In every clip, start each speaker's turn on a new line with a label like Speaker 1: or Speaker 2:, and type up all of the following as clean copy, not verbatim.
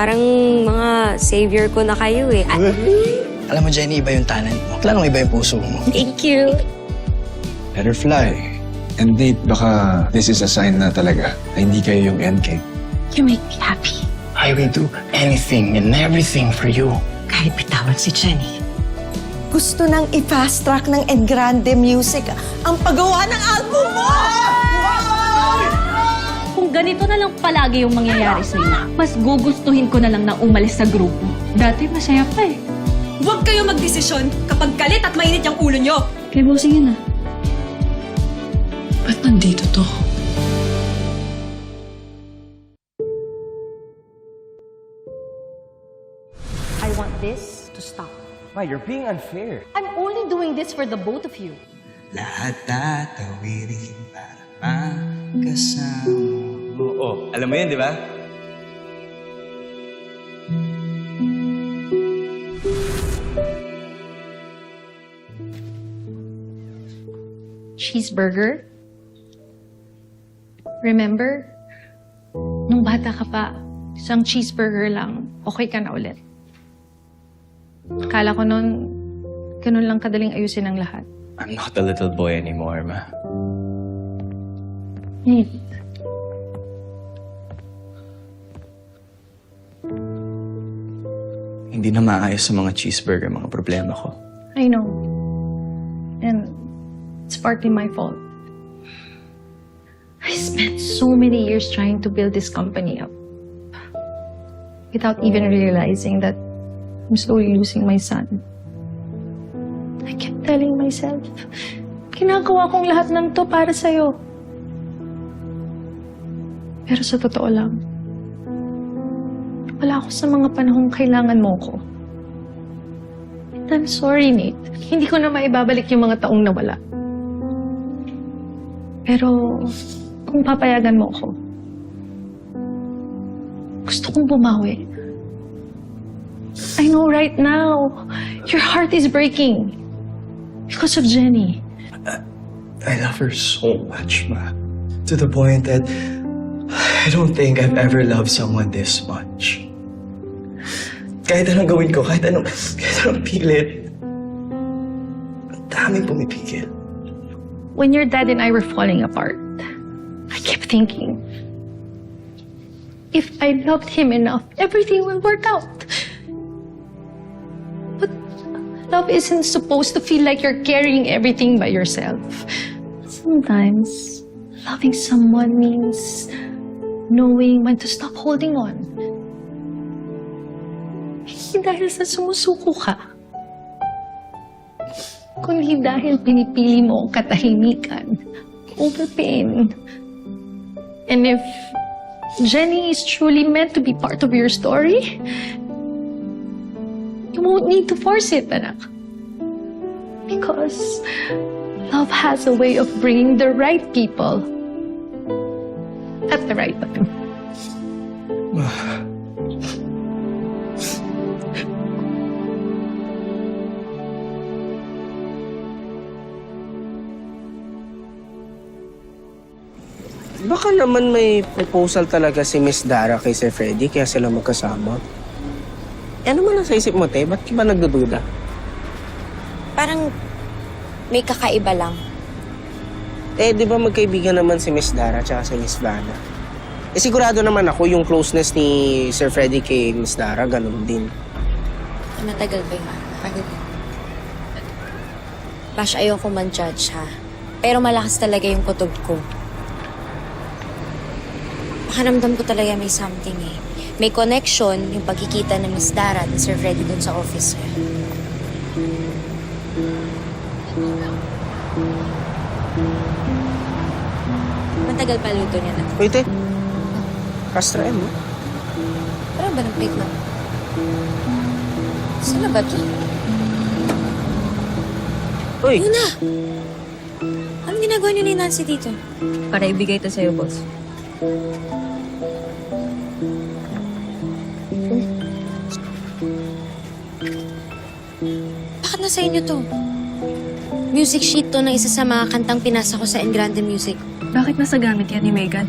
Speaker 1: Parang mga savior ko na kayo eh.
Speaker 2: Alam mo, Jenny, iba yung talent mo. Lalong iba yung puso mo.
Speaker 1: Thank you.
Speaker 3: Let her fly. And Nate, baka this is a sign na talaga na hindi kayo yung end game.
Speaker 4: You make me happy.
Speaker 2: I will do anything and everything for you.
Speaker 4: Kahit bitawan si Jenny.
Speaker 5: Gusto nang i-fast track ng Engrande Music ang paggawa ng album mo!
Speaker 6: Kung ganito na lang palagi yung mangyayari sa'yo, mas gugustuhin ko na lang na umalis sa grupo. Dati masaya pa eh.
Speaker 7: Huwag kayo magdesisyon kapag galit at mainit yung ulo nyo.
Speaker 6: Kay bossing yun ah.
Speaker 4: Ba't nandito to?
Speaker 8: I want this to stop.
Speaker 9: Ma, you're being unfair.
Speaker 8: I'm only doing this for the both of you.
Speaker 2: Lahat tatawirin para magkasama mo.
Speaker 9: Oh, alam mo yun, di ba?
Speaker 6: Cheeseburger? Remember? Nung bata ka pa, isang cheeseburger lang, okay ka na ulit. Akala ko noon, ganun lang kadaling ayusin ang lahat.
Speaker 9: I'm not a little boy anymore, Ma.
Speaker 6: Nate.
Speaker 2: Hindi na maayos sa mga cheeseburger, mga problema ko.
Speaker 6: I know. And it's partly my fault. I spent so many years trying to build this company up without even realizing that I'm slowly losing my son. I kept telling myself, ginagawa kong lahat ng to para sa'yo. Pero sa totoo lang, wala ako sa mga panahong kailangan mo ko. And I'm sorry, Nate. Hindi ko na maibabalik yung mga taong nawala. Pero kung papayagan mo ako, gusto kong bumawi. I know right now, your heart is breaking because of Jenny.
Speaker 2: I love her so much, Ma. To the point that I don't think I've ever loved someone this much. Kahit anong gawin ko, kahit anong pilit, ang daming pumipigil.
Speaker 6: When your dad and I were falling apart, I kept thinking, if I loved him enough, everything will work out. But love isn't supposed to feel like you're carrying everything by yourself. Sometimes, loving someone means knowing when to stop holding on. Hindi dahil sa sumusuko ka, kundi dahil pinipili mo ang katahimikan over pain. And if Jenny is truly meant to be part of your story, you won't need to force it, anak. Because love has a way of bringing the right people at the right time.
Speaker 10: Baka naman may proposal talaga si Miss Dara kay Sir Freddy, kaya sila magkasama. Ano man nasa isip mo, te? Ba't ka ba nagdududa?
Speaker 1: Parang may kakaiba lang.
Speaker 10: Eh, di ba magkaibigan naman si Miss Dara at si Miss Vanna? Eh, sigurado naman ako yung closeness ni Sir Freddy kay Miss Dara, ganun din.
Speaker 1: Matagal ba yun? Matagal ba? Bash, ayoko man-judge ha. Pero malakas talaga yung kutob ko. Pakiramdam ko talaga may something eh. May connection yung pagkikita ng Miss Dara at ni Sir Freddy dun sa office niya. Matagal pa luto niya na.
Speaker 10: Wait, te. Kastrain mo?
Speaker 1: Parang ba ng plate mo? Saan na ba ito?
Speaker 10: Uy!
Speaker 1: Yun na! Anong ginagawa niyo ni Nancy dito?
Speaker 7: Para ibigay ito sa'yo, boss.
Speaker 1: Bakit nasa inyo to? Music sheet to ng isa sa mga kantang pinasa ko sa Engrande Music.
Speaker 7: Bakit nasa gamit yan ni Megan?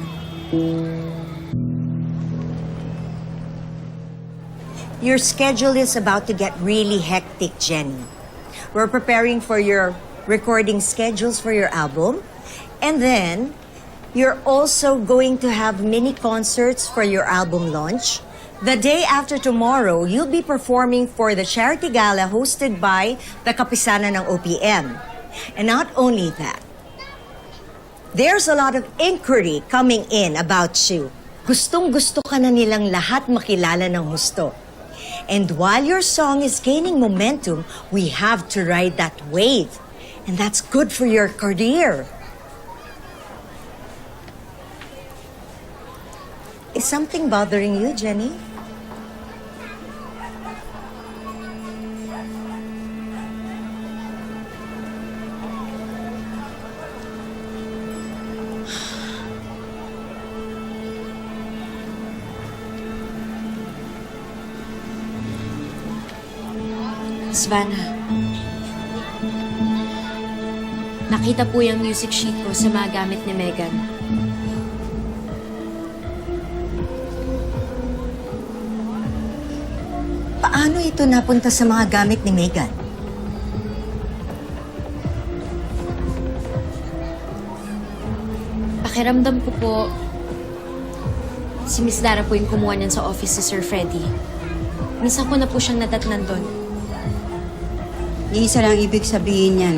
Speaker 5: Your schedule is about to get really hectic, Jenny. We're preparing for your recording schedules for your album. And then, you're also going to have mini concerts for your album launch. The day after tomorrow, you'll be performing for the charity gala hosted by the Kapisanan ng OPM. And not only that, there's a lot of inquiry coming in about you. Gustong-gusto ka na nilang lahat makilala ng husto. And while your song is gaining momentum, we have to ride that wave. And that's good for your career. Is something bothering you, Jenny?
Speaker 1: Savannah, nakita po yung music sheet ko sa mga gamit ni Megan.
Speaker 5: Paano ito napunta sa mga gamit ni Megan?
Speaker 1: Pakiramdam ko po, si Miss Dara po yung kumuha niyan sa office si Sir Freddy. Minsan ko na po siyang nadatnan doon.
Speaker 11: Isa lang ibig sabihin yan.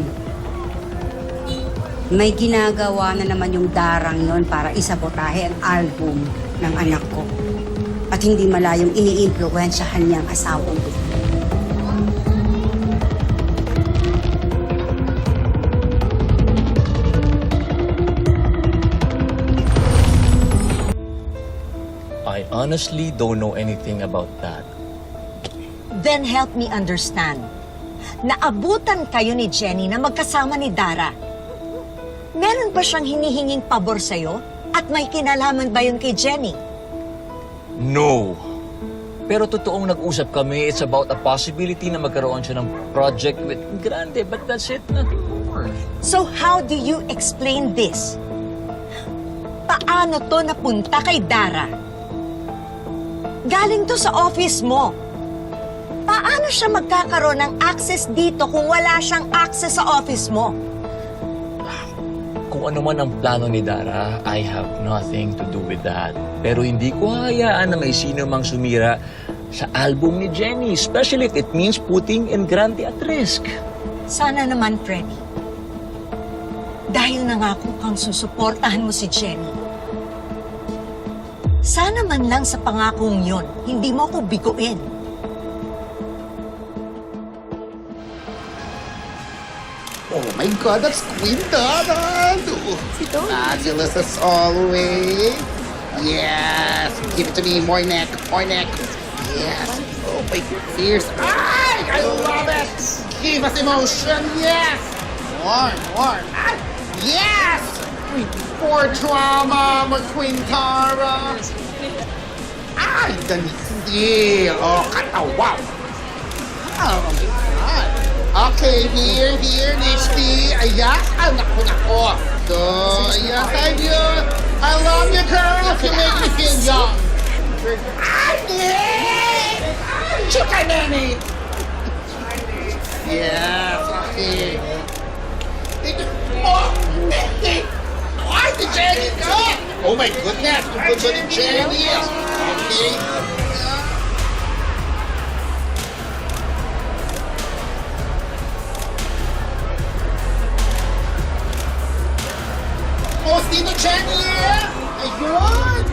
Speaker 11: May ginagawa na naman yung darang yon para isabotahe ang album ng anak ko. At hindi malayong iniimpluwensyahan niyang asawang ko.
Speaker 9: I honestly don't know anything about that.
Speaker 5: Then help me understand. Naabutan kayo ni Jenny na magkasama ni Dara. Meron ba siyang hinihinging pabor sa'yo? At may kinalaman ba yun kay Jenny?
Speaker 12: No. Pero totoong nag-usap kami, it's about a possibility na magkaroon siya ng project with Grande, but that's it, nothing more.
Speaker 5: So how do you explain this? Paano to napunta kay Dara? Galing to sa office mo. Paano siya magkakaroon ng access dito kung wala siyang access sa office mo?
Speaker 12: Kung ano man ang plano ni Dara, I have nothing to do with that. Pero hindi ko hayaan na may sino mang sumira sa album ni Jenny, especially if it means putting Grande at risk.
Speaker 5: Sana naman, Freddy. Dahil nangako kang susuportahan mo si Jenny. Sana man lang sa pangakong yon, hindi mo ko biguin.
Speaker 13: Oh my God, that's Queen Dara! Fabulous as always. Yes, give it to me, more neck, more neck. Yes. Oh my fierce. Ay, I love it. Give us emotion. Yes. More, more. Ay, yes. More drama, more Queen Dara. Ay, ganito. Oh, katawa. Oh my God. Okay, here, HD. Ayan, nako. So, ayan, thank you. I love you, girl. You make me feel young. Chicken nanny. Yes, okay. Oh, why the Jenny go? Oh my goodness, good for the Jenny. Okay. Oh, Steve Jenny! Ayun!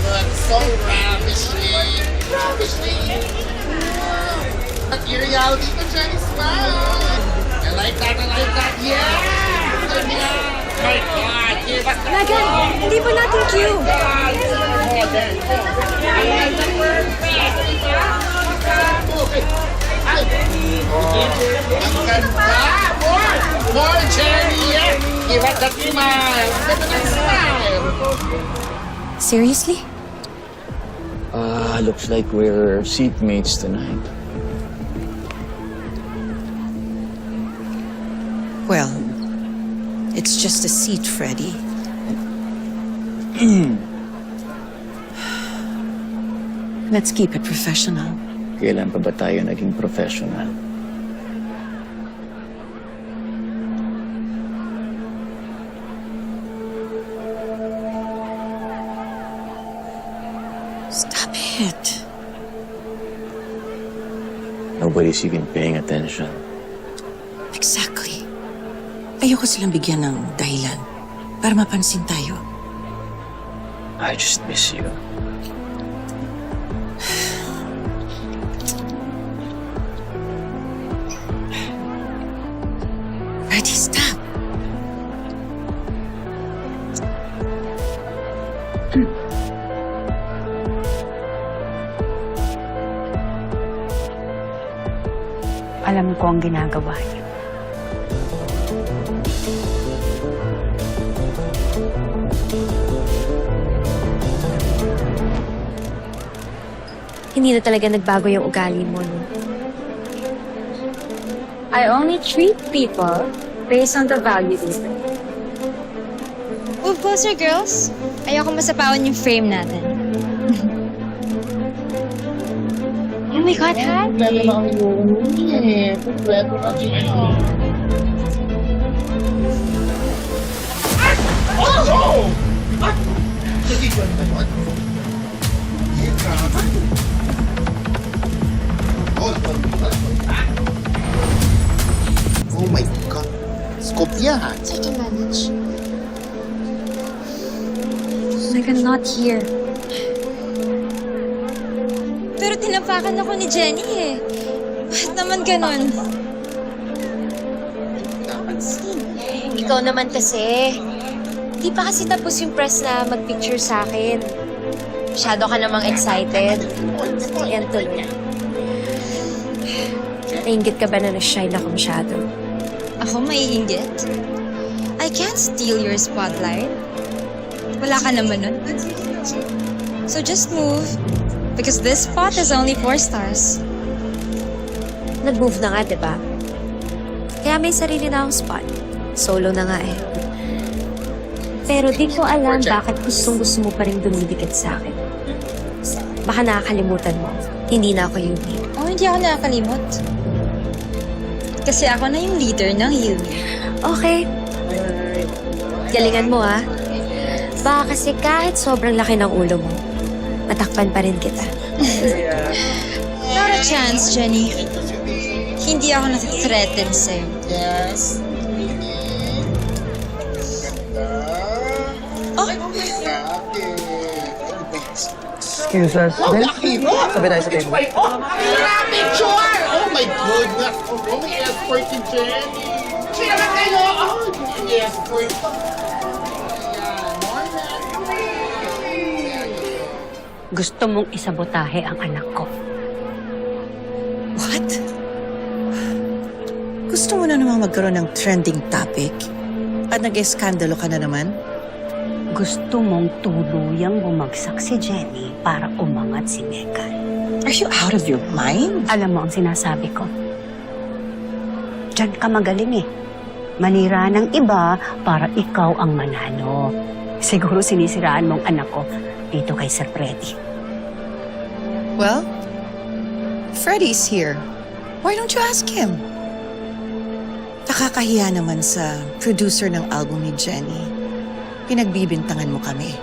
Speaker 13: Look, so ravishing! Ravishing! Material dito, Jenny, smile! I like that, yeah! My God, give us that!
Speaker 5: Megan, hindi ba natin cue?
Speaker 13: Ang ganda! More, Jenny, yeah! Give us that smile! Give us that smile!
Speaker 1: Seriously?
Speaker 12: Looks like we're seatmates tonight.
Speaker 4: Well, it's just a seat, Freddy. Let's keep it professional.
Speaker 12: Kailan pa ba tayo naging professional?
Speaker 4: Stop it.
Speaker 12: Nobody's even paying attention.
Speaker 4: Exactly. Ayoko silang bigyan ng dahilan para mapansin tayo.
Speaker 12: I just miss you.
Speaker 4: Freddie, stop.
Speaker 11: Alam ko ang ginagawa niyo.
Speaker 1: Hindi na talaga nagbago yung ugali mo, no?
Speaker 11: I only treat people based on the value they bring.
Speaker 6: Move closer, girls. Ayoko masapawan yung frame natin. Oh my God, Hattie.
Speaker 13: Oh my God. Scope yan.
Speaker 1: I can manage. Like I'm not here.
Speaker 6: Pero tinapakan ako ni Jenny eh. Bakit naman ganon?
Speaker 1: Ikaw naman kasi. Di pa kasi tapos yung press na mag-picture sa akin. Masyado ka namang excited. Yan tuloy. Nainggit ka ba na na-shine ako masyado?
Speaker 6: Ako maiinggit? I can't steal your spotlight. Wala ka naman nun. So just move. Because this spot is only 4 stars.
Speaker 1: Nag-move na nga, di ba? Kaya may sarili na akong spot. Solo na nga eh. Pero di ko alam bakit gustong-gusto mo pa rin dumidikit sa akin. Baka nakakalimutan mo. Hindi na ako yung lead.
Speaker 6: Oh, hindi ako nakakalimot. Kasi ako na yung leader ng Yumi.
Speaker 1: Okay. Galingan mo, ha? Baka kasi kahit sobrang laki ng ulo mo, matakpan pa rin kita.
Speaker 6: Not a chance, Jenny. Hindi ako nag-threaten sa'yo.
Speaker 13: Yes.
Speaker 6: Oh!
Speaker 2: Excuse us. Sabi tayo sa table.
Speaker 13: Picture! Oh my goodness! Oh, may escort si Jenny! Sino na kayo? Oh, may escort.
Speaker 11: Gusto mong isabotahe ang anak ko.
Speaker 4: What? Gusto mo na naman magkaroon ng trending topic? At nag-eskandalo ka na naman?
Speaker 11: Gusto mong tuluyang bumagsak si Jenny para umangat si Megan.
Speaker 4: Are you out of your mind?
Speaker 11: Alam mo ang sinasabi ko. Diyan ka magaling eh. Manira ng iba para ikaw ang manalo. Siguro sinisiraan mong anak ko dito kay Sir Freddy.
Speaker 4: Well, Freddy's here. Why don't you ask him? Nakakahiya naman sa producer ng album ni Jenny. Pinagbibintangan mo kami.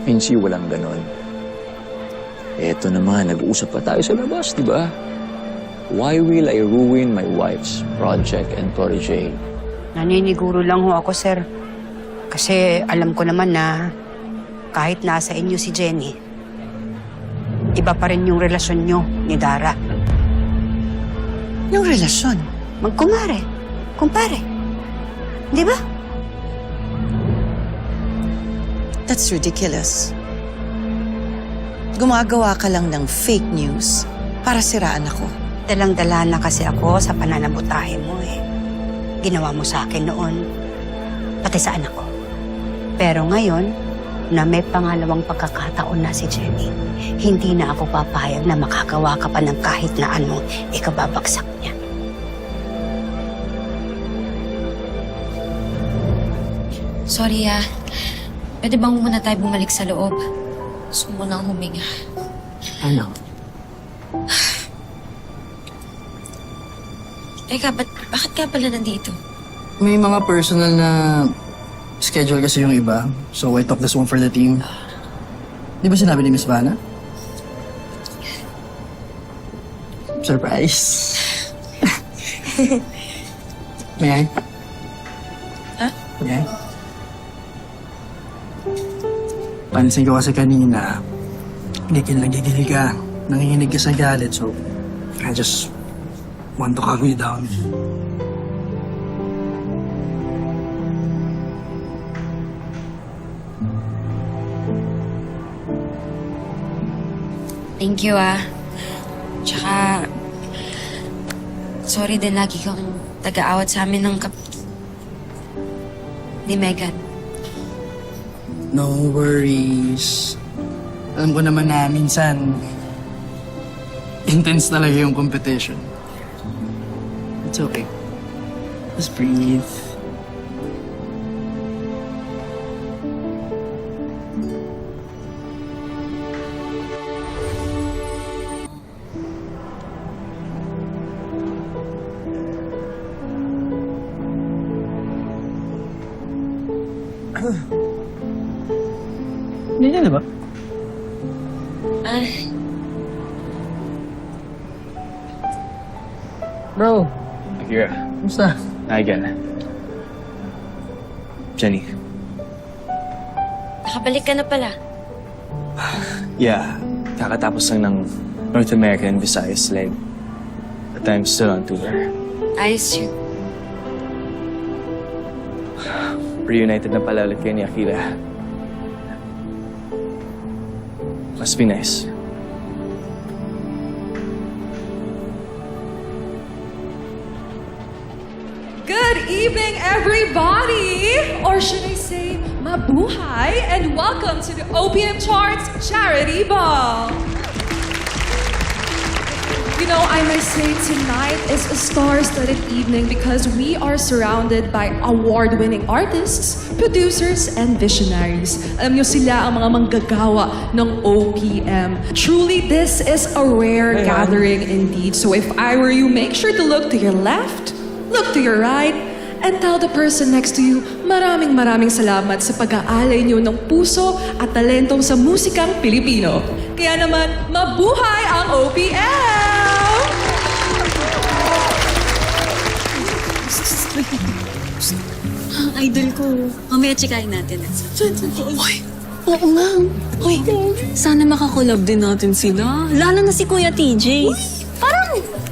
Speaker 12: Minsi, walang ganon. Eto naman, nag-uusap pa tayo sa labas, di ba? Why will I ruin my wife's project and protege?
Speaker 11: Naniniguro lang ho ako, sir. Kasi alam ko naman na kahit nasa inyo si Jenny, iba pa rin yung relasyon nyo ni Dara.
Speaker 4: Yung relasyon?
Speaker 11: Magkumare. Kumpare. Di ba?
Speaker 4: That's ridiculous. Gumagawa ka lang ng fake news para siraan ako.
Speaker 11: Dalang-dala na kasi ako sa pananabutahe mo eh. Ginawa mo sa akin noon, pati sa anak ko. Pero ngayon, na may pangalawang pagkakataon na si Jenny, hindi na ako papayag na makagawa ka pa ng kahit na anong ikababagsak niya.
Speaker 1: Sorry, Pwede bang muna tayo bumalik sa loob? Gusto mo nang huminga.
Speaker 10: Ano?
Speaker 1: Teka, bakit ka pala nandito?
Speaker 10: May mga personal na schedule kasi yung iba. So I took this one for the team. Di ba sinabi ni Miss Vanna? Surprise. May I?
Speaker 1: Huh?
Speaker 10: May I? Pansin ko kasi kanina, nagigil ka, nanginginig ka sa galit, so I just want to calm you down.
Speaker 1: Thank you, ah. Tsaka, sorry din lagi kang taga-awat sa amin ng ni Megan.
Speaker 10: No worries. Alam ko naman na minsan, intense talaga yung competition. It's okay. Just breathe. Hindi na ba? Bro,
Speaker 3: Akira,
Speaker 10: kumusta?
Speaker 3: again. Jenny.
Speaker 1: Nakabalik ka na pala.
Speaker 3: Yeah, kakatapos lang ng North American Visayas leg. But I'm still on tour.
Speaker 1: Ayos yun.
Speaker 3: Reunited na pala ulit kayo ni Akira. Must be nice.
Speaker 7: Good evening, everybody! Or should I say, mabuhay, and welcome to the OPM Charts Charity Ball! You know, I must say tonight is a star-studded evening because we are surrounded by award-winning artists, producers, and visionaries. Alam niyo, sila ang mga manggagawa ng OPM. Truly, this is a rare gathering indeed. So if I were you, make sure to look to your left, look to your right, and tell the person next to you, maraming salamat sa pag-aalay niyo ng puso at talentong sa musikang Pilipino. Kaya naman, mabuhay ang OPM!
Speaker 6: Idol ko. Mamaya chikahin natin. Uy, oo nga. Uy, sana makakolab din natin sila. Lalo na si Kuya TJ.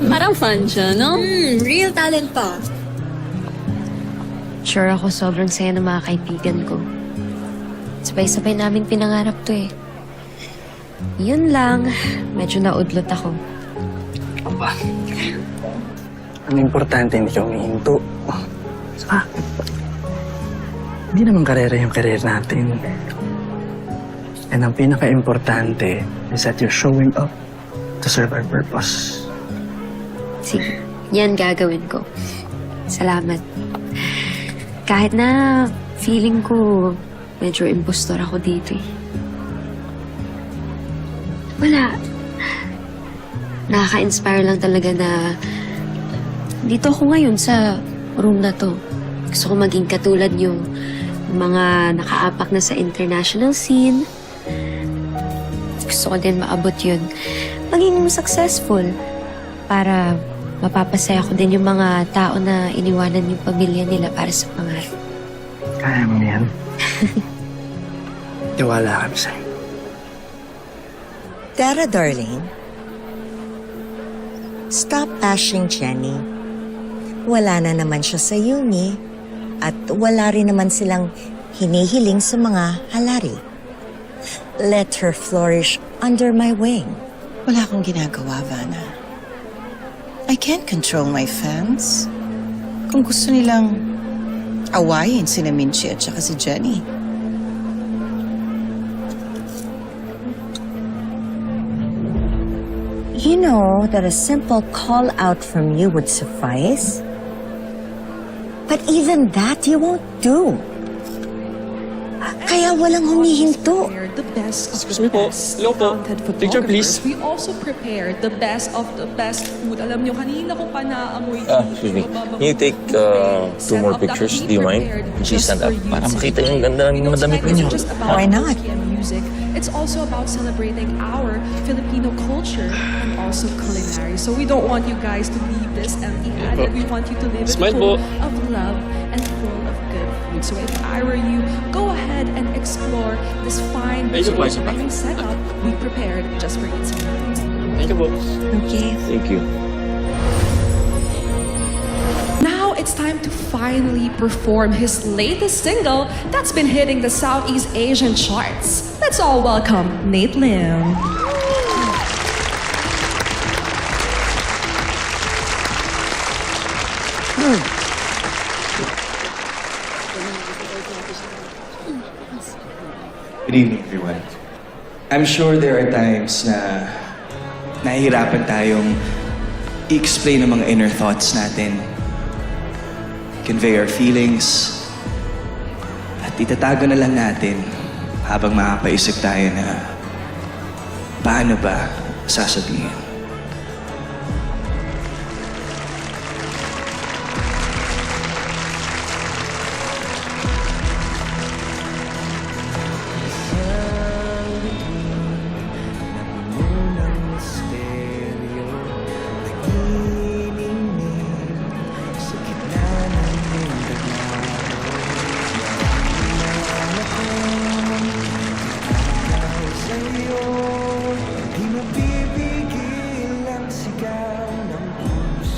Speaker 6: Parang fan siya, no? Real talent pa.
Speaker 1: Sure ako sobrang saya ng mga kaibigan ko. Sabay-sabay namin pinangarap to eh. Yun lang, medyo naudlot ako.
Speaker 10: Aba, ang importante hindi ka umihinto. Saka, hindi naman karera yung career natin. And ang pinaka-importante is that you're showing up to serve our purpose.
Speaker 1: Sige, yan gagawin ko. Salamat. Kahit na feeling ko medyo impostor ako dito eh. Wala. Nakaka-inspire lang talaga na dito ako ngayon sa room na to. Gusto ko maging katulad yung mga nakaapak na sa international scene. Gusto ko din maabot yun. Maging successful para mapapasaya ko din yung mga tao na iniwanan yung pamilya nila para sa pangarap.
Speaker 10: Kaya mo yan. Tiwala kami sa'yo.
Speaker 5: Dara, darling. Stop bashing Jenny. Wala na naman siya sa uni at wala rin naman silang hinihiling sa mga halari. Let her flourish under my wing.
Speaker 4: Wala akong ginagawa, Vanna. I can't control my fans. Kung gusto nilang awayin si Minchi at saka si Jenny.
Speaker 5: You know that a simple call out from you would suffice? But even that you won't do. Kaya walang humihinto.
Speaker 7: The best of
Speaker 9: Excuse
Speaker 7: the
Speaker 9: me po.
Speaker 7: best
Speaker 9: Hello po.
Speaker 7: talented
Speaker 9: Picture, please.
Speaker 7: photographers. We also prepared the best of the best food. Alam nyo, kanina ko pa naamoy
Speaker 12: Excuse me. Can you take 2 more pictures? Do you mind? Please stand up para makita yung ganda ng madami ko niyo.
Speaker 5: Why not?
Speaker 7: Music. It's also about celebrating our Filipino culture and also culinary. So we don't want you guys to leave this empty-handed. We want you to live it
Speaker 9: Smile
Speaker 7: full
Speaker 9: po.
Speaker 7: of love and full of good food. So if I were you, go ahead and explore this fine
Speaker 9: Thank you po,
Speaker 7: visual dining setup we prepared just for you tonight.
Speaker 9: Thank you po.
Speaker 5: Okay.
Speaker 12: Thank you.
Speaker 7: Now it's time to finally perform his latest single that's been hitting the Southeast Asian charts. Let's all welcome Nate Lim.
Speaker 2: Good evening, everyone. I'm sure there are times na nahihirapan tayong i-explain ang mga inner thoughts natin, convey our feelings, at itatago na lang natin habang makapaisip tayo na paano ba sasabihin.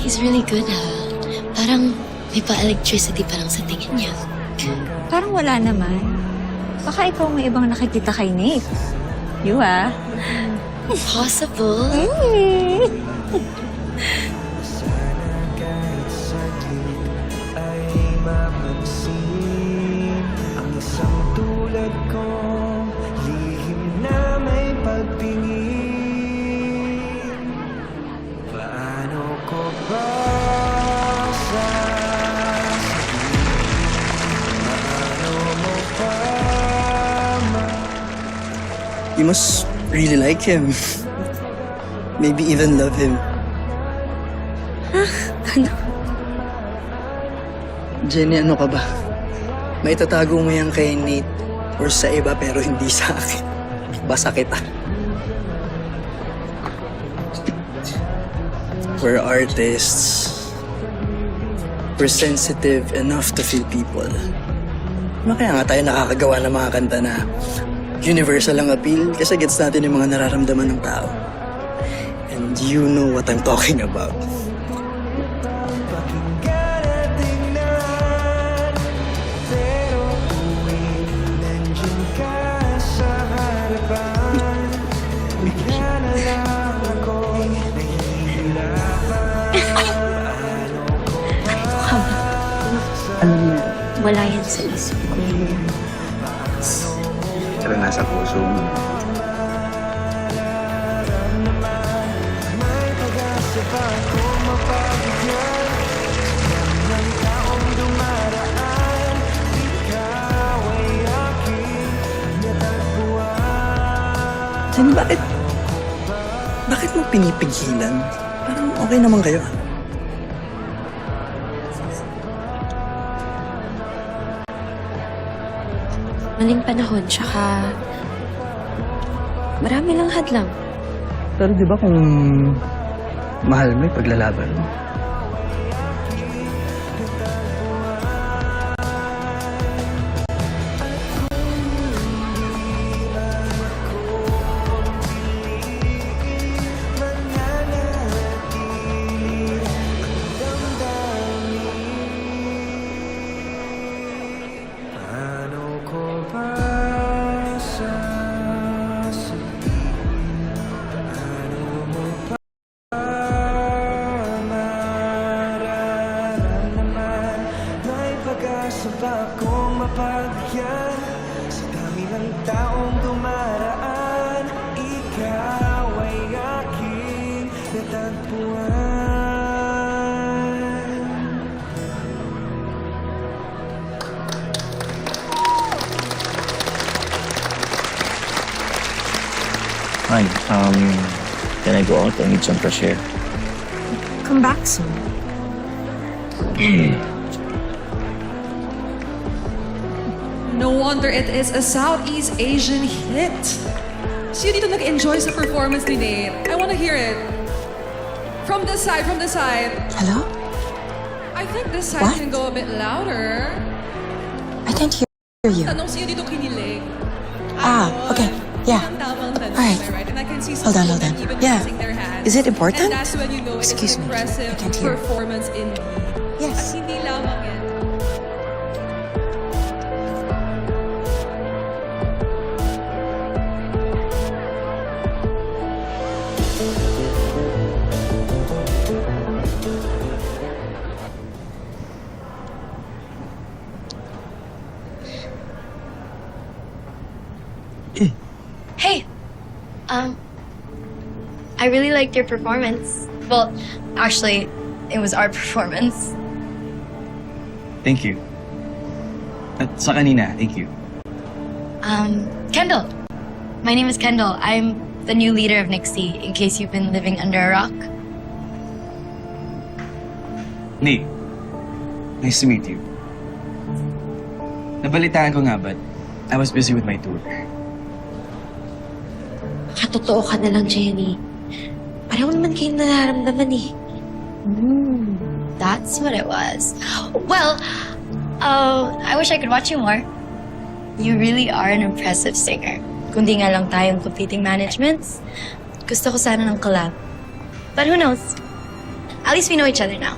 Speaker 1: He's really good, ha? Parang may pa-electricity parang sa tingin niya.
Speaker 6: Parang wala naman. Baka ikaw may ibang nakikita kay Nate. You ah.
Speaker 1: Possible.
Speaker 10: You must really like him. Maybe even love him.
Speaker 1: Ano?
Speaker 10: Jenny, ano ka ba? May tatago mo yan kay Nate or sa iba pero hindi sa akin. Basa kita. We're artists. We're sensitive enough to feel people. Kaya nga tayo nakakagawa ng mga kanta na universal ang appeal kasi gets natin yung mga nararamdaman ng tao. And you know what I'm talking about.
Speaker 1: Wala yan sa isip ko.
Speaker 3: Pero nasa puso mo.
Speaker 10: Jenny, bakit mo pinipigilan? Parang okay naman kayo.
Speaker 1: Maling panahon, tsaka marami lang hadlang.
Speaker 10: Pero di ba kung mahal mo, paglalaban mo?
Speaker 12: Can I go out? I need some fresh air.
Speaker 5: Come back soon.
Speaker 7: No wonder it is a Southeast Asian hit. Sino dito nag-enjoy sa performance ni Nate? I wanna hear it. From the side, from the side.
Speaker 4: Hello?
Speaker 7: I think this side
Speaker 4: What?
Speaker 7: can go a bit louder.
Speaker 4: I can't hear you.
Speaker 7: Tanong sino dito kinilig?
Speaker 4: Okay. Yeah.
Speaker 7: Ang tamang tanong,
Speaker 4: Alright.
Speaker 7: am I right? And I can see some
Speaker 4: Hold on.
Speaker 7: women even
Speaker 4: Yeah.
Speaker 7: raising their hands.
Speaker 4: Is it important?
Speaker 7: And that's when you know
Speaker 4: Excuse
Speaker 7: it's an
Speaker 4: me.
Speaker 7: impressive
Speaker 4: I can't hear.
Speaker 7: performance indeed. At
Speaker 4: Yes.
Speaker 7: hindi lamang yan.
Speaker 1: Hey, I really liked your performance. Well, actually, it was our performance.
Speaker 10: Thank you. At sa kanina, thank you.
Speaker 1: Kendall. My name is Kendall. I'm the new leader of Nixie, in case you've been living under a rock.
Speaker 10: Nate, nice to meet you. Nabalitaan ko nga, but I was busy with my tour.
Speaker 1: Katotoo ka na lang, Jenny. Pareho naman kayong nararamdaman eh. That's what it was. Well, I wish I could watch you more. You really are an impressive singer. Kundi nga lang tayong competing managements. Gusto ko sana ng collab. But who knows? At least we know each other now.